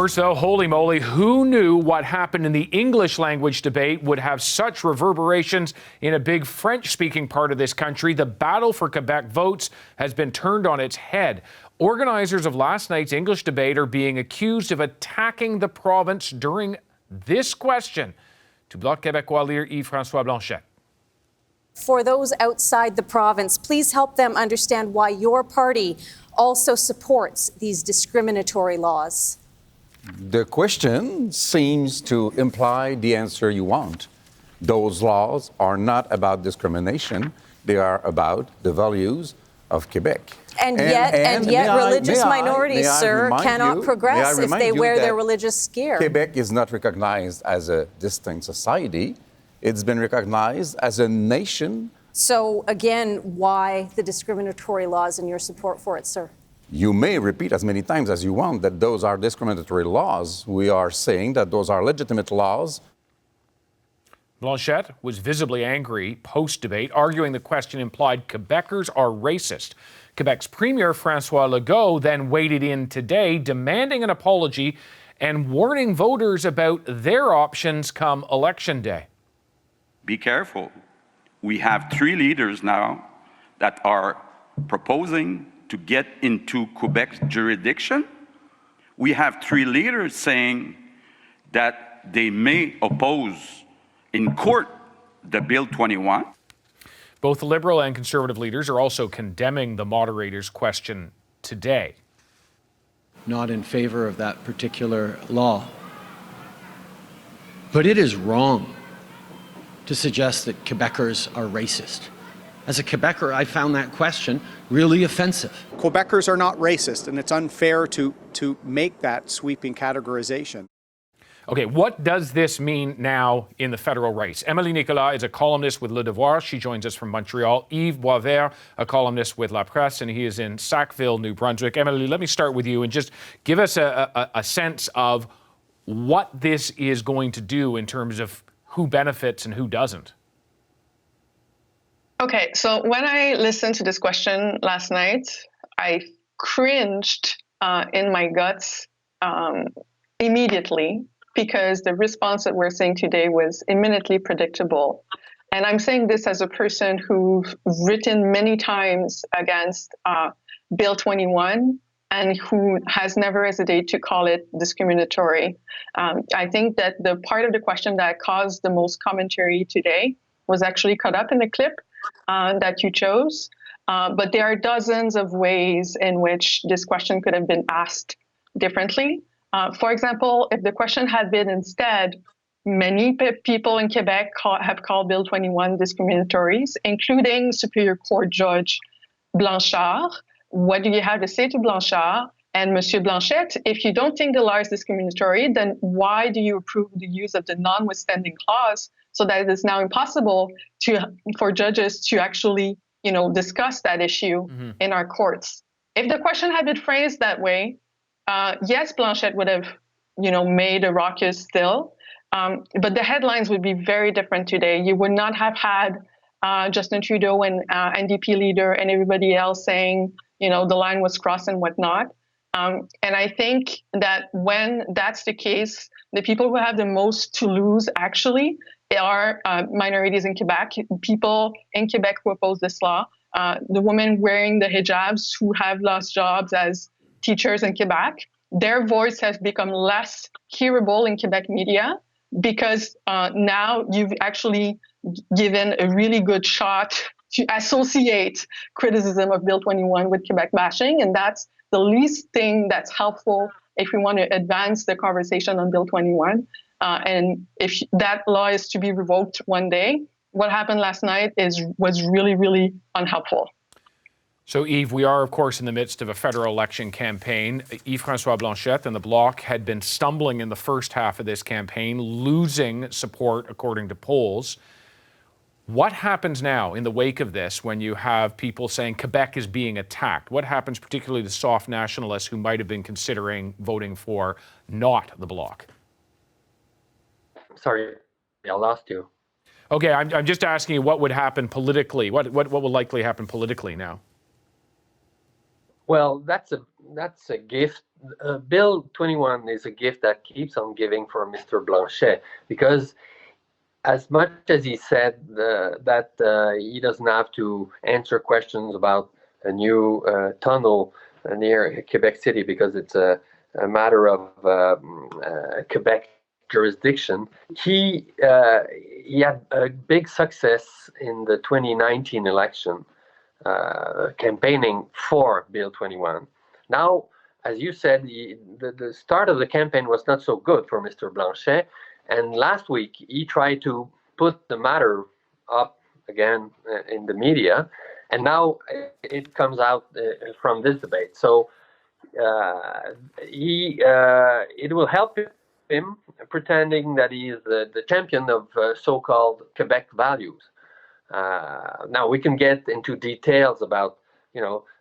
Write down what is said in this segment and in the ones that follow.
First, though, holy moly, who knew what happened in the English language debate would have such reverberations in a big French-speaking part of this country? The battle for Quebec votes has been turned on its head. Organizers of last night's English debate are being accused of attacking the province during this question. To Bloc Québécois leader Yves-François Blanchet. For those outside the province, please help them understand why your party also supports these discriminatory laws. The question seems to imply the answer you want. Those laws are not about discrimination. They are about the values of Quebec. And yet religious minorities, sir, cannot progress if they wear their religious gear. Quebec is not recognized as a distinct society. It's been recognized as a nation. So, again, why the discriminatory laws and your support for it, sir? You may repeat as many times as you want that those are discriminatory laws. We are saying that those are legitimate laws. Blanchet was visibly angry post-debate, arguing the question implied Quebecers are racist. Quebec's Premier François Legault then waded in today, demanding an apology and warning voters about their options come Election Day. Be careful. We have 3 leaders now that are proposing to get into Quebec's jurisdiction. We have 3 leaders saying that they may oppose in court the Bill 21. Both the Liberal and Conservative leaders are also condemning the moderator's question today. Not in favor of that particular law. But it is wrong to suggest that Quebecers are racist. As a Quebecer, I found that question really offensive. Quebecers are not racist, and it's unfair to make that sweeping categorization. Okay, what does this mean now in the federal race? Emily Nicolas is a columnist with Le Devoir. She joins us from Montreal. Yves Boisvert, a columnist with La Presse, and he is in Sackville, New Brunswick. Emily, let me start with you and just give us a sense of what this is going to do in terms of who benefits and who doesn't. Okay, so when I listened to this question last night, I cringed in my guts immediately because the response that we're seeing today was eminently predictable. And I'm saying this as a person who's written many times against Bill 21 and who has never hesitated to call it discriminatory. I think that the part of the question that caused the most commentary today was actually caught up in the clip that you chose. But there are dozens of ways in which this question could have been asked differently. For example, if the question had been instead, many people in Quebec have called Bill 21 discriminatory, including Superior Court Judge Blanchard. What do you have to say to Blanchard? And Monsieur Blanchet, if you don't think the law is discriminatory, then why do you approve the use of the notwithstanding clause so that it is now impossible for judges to actually, discuss that issue in our courts? If the question had been phrased that way, yes, Blanchet would have, made a ruckus still, but the headlines would be very different today. You would not have had Justin Trudeau and NDP leader and everybody else saying, the line was crossed and whatnot. And I think that when that's the case, the people who have the most to lose actually are minorities in Quebec, people in Quebec who oppose this law, the women wearing the hijabs who have lost jobs as teachers in Quebec. Their voice has become less hearable in Quebec media because now you've actually given a really good shot to associate criticism of Bill 21 with Quebec bashing, and that's the least thing that's helpful if we want to advance the conversation on Bill 21. And if that law is to be revoked one day, what happened last night was really, really unhelpful. So, Yves, we are, of course, in the midst of a federal election campaign. Yves-François Blanchet and the Bloc had been stumbling in the first half of this campaign, losing support according to polls. What happens now in the wake of this when you have people saying Quebec is being attacked? What happens particularly to soft nationalists who might have been considering voting for not the Bloc? Sorry, I lost you. Okay, I'm just asking you what would happen politically. What will likely happen politically now? Well, that's a that's a gift. Bill 21 is a gift that keeps on giving for Mr. Blanchet, because as much as he said that he doesn't have to answer questions about a new tunnel near Quebec City because it's a matter of Quebec jurisdiction, he had a big success in the 2019 election, campaigning for Bill 21. Now, as you said, the start of the campaign was not so good for Mr. Blanchet. And last week, he tried to put the matter up again in the media. And now it comes out from this debate. So it will help him pretending that he is the champion of so-called Quebec values. Now we can get into details about,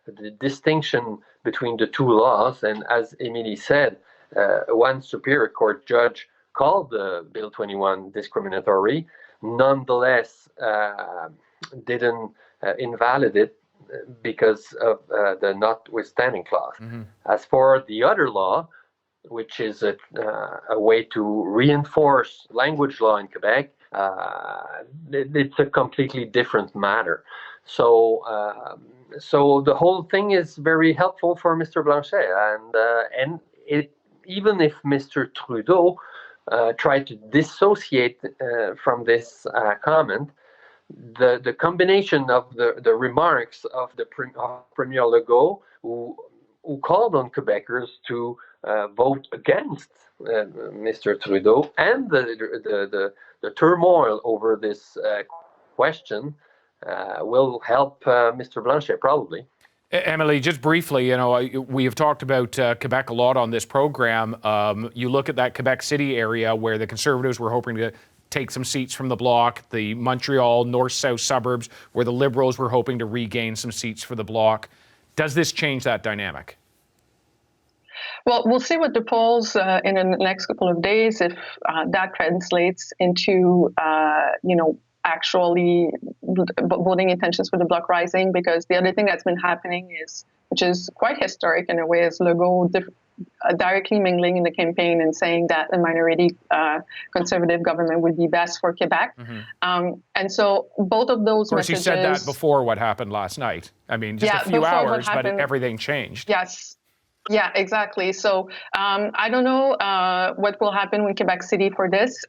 the distinction between the two laws. And as Emily said, one Superior Court judge called Bill 21 discriminatory, nonetheless didn't invalidate it because of the notwithstanding clause. Mm-hmm. As for the other law, which is a way to reinforce language law in Quebec, it's a completely different matter. So the whole thing is very helpful for Mr. Blanchet, and even if Mr. Trudeau tried to dissociate from this comment, the combination of the remarks of Premier Legault, who called on Quebecers to vote against Mr. Trudeau, and the turmoil over this question will help Mr. Blanchet probably. Emily, just briefly, we have talked about Quebec a lot on this program. You look at that Quebec City area where the Conservatives were hoping to take some seats from the Bloc, the Montreal north-south suburbs where the Liberals were hoping to regain some seats for the Bloc. Does this change that dynamic? Well, we'll see what the polls in the next couple of days, if that translates into, actually voting intentions for the Bloc rising, because the other thing that's been happening which is quite historic in a way, is Legault directly mingling in the campaign and saying that a minority conservative government would be best for Quebec. Mm-hmm. And so both of those messages... Of course, he said that before what happened last night. I mean, just a few hours, but everything changed. Yes. Yeah, exactly. So I don't know what will happen with Quebec City for this.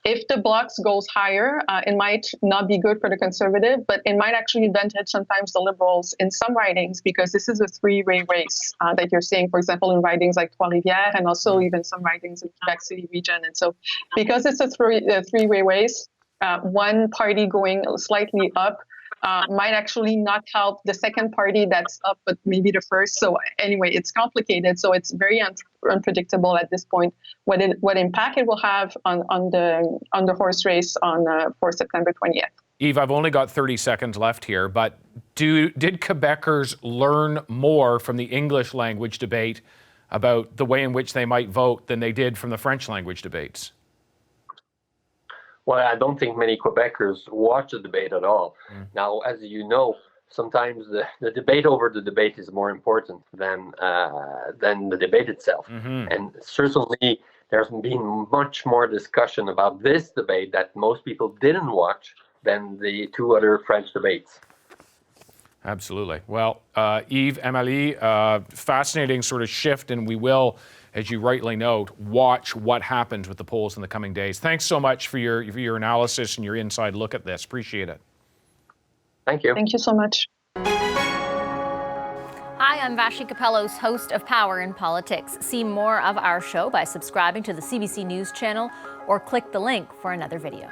If the Bloc goes higher, it might not be good for the Conservative, but it might actually advantage sometimes the Liberals in some ridings, because this is a three-way race that you're seeing, for example, in ridings like Trois-Rivières, and also even some ridings in Quebec City region. And so because it's a three-way race, one party going slightly up might actually not help the second party that's up, but maybe the first. So anyway, it's complicated. So it's very unpredictable at this point what impact it will have on the horse race for September 20th. Yves, I've only got 30 seconds left here, but did Quebecers learn more from the English language debate about the way in which they might vote than they did from the French language debates? Well, I don't think many Quebecers watch the debate at all. Mm. Now, as you know, sometimes the debate over the debate is more important than the debate itself. Mm-hmm. And certainly, there's been much more discussion about this debate that most people didn't watch than the two other French debates. Absolutely. Well, Yves, Emily, fascinating sort of shift, and we will, as you rightly note, watch what happens with the polls in the coming days. Thanks so much for your analysis and your inside look at this. Appreciate it. Thank you. Thank you so much. Hi, I'm Vashi Capellos, host of Power in Politics. See more of our show by subscribing to the CBC News channel or click the link for another video.